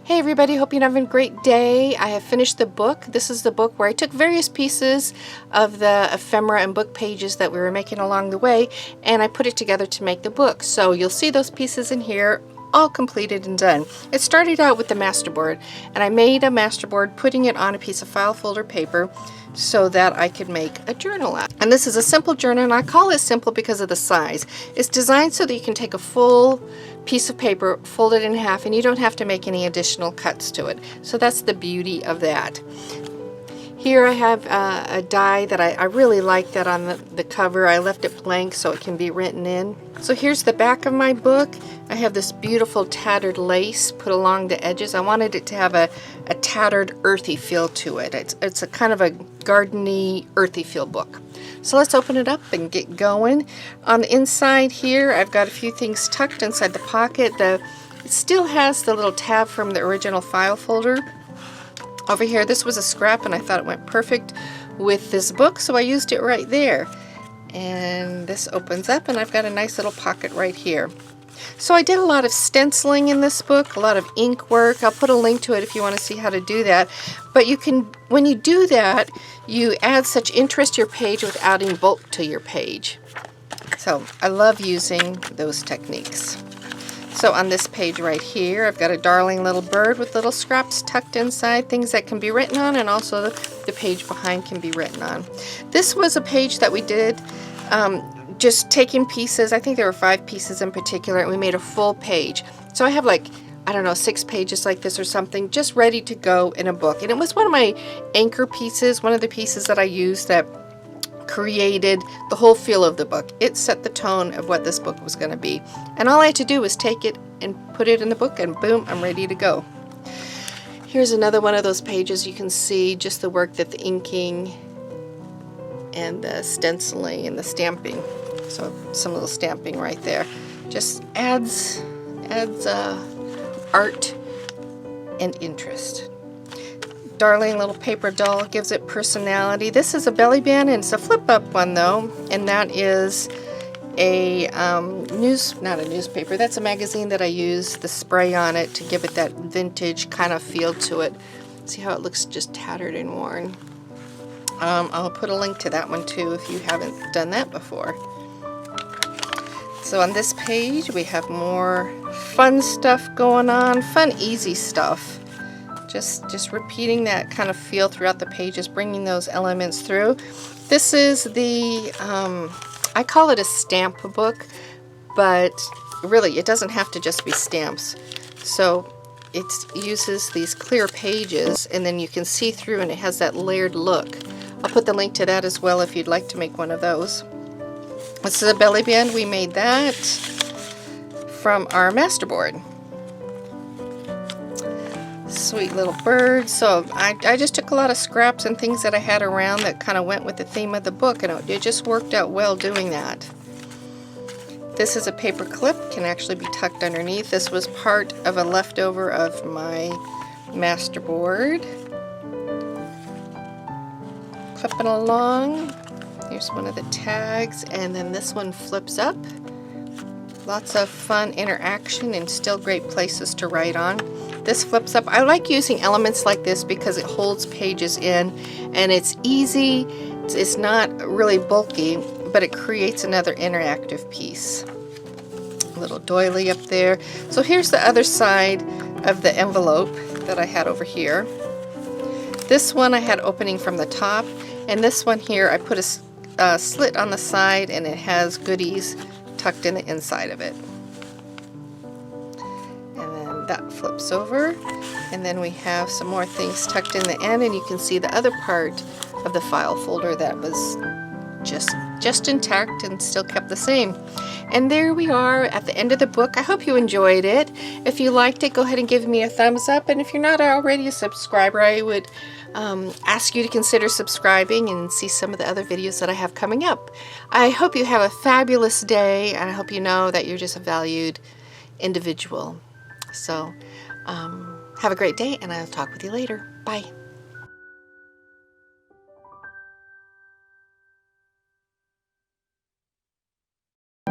Hey everybody, hope you're having a great day. I have finished the book. This is the book where I took various pieces of the ephemera and book pages that we were making along the way, and I put it together to make the book. So you'll see those pieces in here, all completed and done. It started out with the masterboard, and I made a masterboard putting it on a piece of file folder paper so that I could make a journal out. And this is a simple journal, and I call it simple because of the size. It's designed so that you can take a full piece of paper, fold it in half, and you don't have to make any additional cuts to it. So that's the beauty of that. Here I have a die that I really like that on the cover. I left it blank so it can be written in. So here's the back of my book. I have this beautiful tattered lace put along the edges. I wanted it to have a tattered, earthy feel to it. It's a kind of a gardeny, earthy feel book. So let's open it up and get going. On the inside here, I've got a few things tucked inside the pocket. It still has the little tab from the original file folder. Over here, this was a scrap and I thought it went perfect with this book, so I used it right there. And this opens up and I've got a nice little pocket right here. So I did a lot of stenciling in this book, a lot of ink work. I'll put a link to it if you want to see how to do that. But you can, when you do that, you add such interest to your page without adding bulk to your page. So I love using those techniques. So on this page right here, I've got a darling little bird with little scraps tucked inside, things that can be written on, and also the page behind can be written on. This was a page that we did just taking pieces. I think there were 5 pieces in particular, and we made a full page. So I have like, I don't know, 6 pages like this or something, just ready to go in a book. And it was one of my anchor pieces, one of the pieces that I used that created the whole feel of the book. It set the tone of what this book was going to be. And all I had to do was take it and put it in the book, and boom, I'm ready to go. Here's another one of those pages. You can see just the work that the inking and the stenciling and the stamping. So some little stamping right there. Just adds art and interest. Darling little paper doll, gives it personality. This is a belly band, and it's a flip up one though, and that is a not a newspaper, that's a magazine that I use the spray on it to give it that vintage kind of feel to it. See how it looks just tattered and worn. I'll put a link to that one too if you haven't done that before. So on this page we have more fun stuff going on, fun easy stuff. Just repeating that kind of feel throughout the pages, bringing those elements through. This is the, I call it a stamp book, but really it doesn't have to just be stamps. So it uses these clear pages, and then you can see through, and it has that layered look. I'll put the link to that as well if you'd like to make one of those. This is a belly band. We made that from our masterboard. Sweet little bird. So I just took a lot of scraps and things that I had around that kind of went with the theme of the book, and it just worked out well doing that. This is a paper clip, can actually be tucked underneath. This was part of a leftover of my masterboard. Clipping along. Here's one of the tags, and then this one flips up. Lots of fun interaction and still great places to write on. This flips up. I like using elements like this because it holds pages in, and it's easy. It's not really bulky, but it creates another interactive piece. A little doily up there. So here's the other side of the envelope that I had over here. This one I had opening from the top, and this one here I put a slit on the side, and it has goodies tucked in the inside of it. And then that flips over, and then we have some more things tucked in the end, and you can see the other part of the file folder that was just intact and still kept the same. And there we are at the end of the book. I hope you enjoyed it. If you liked it, go ahead and give me a thumbs up, and if you're not already a subscriber, I would ask you to consider subscribing and see some of the other videos that I have coming up. I hope you have a fabulous day, and I hope you know that you're just a valued individual. So have a great day, and I'll talk with you later. Bye.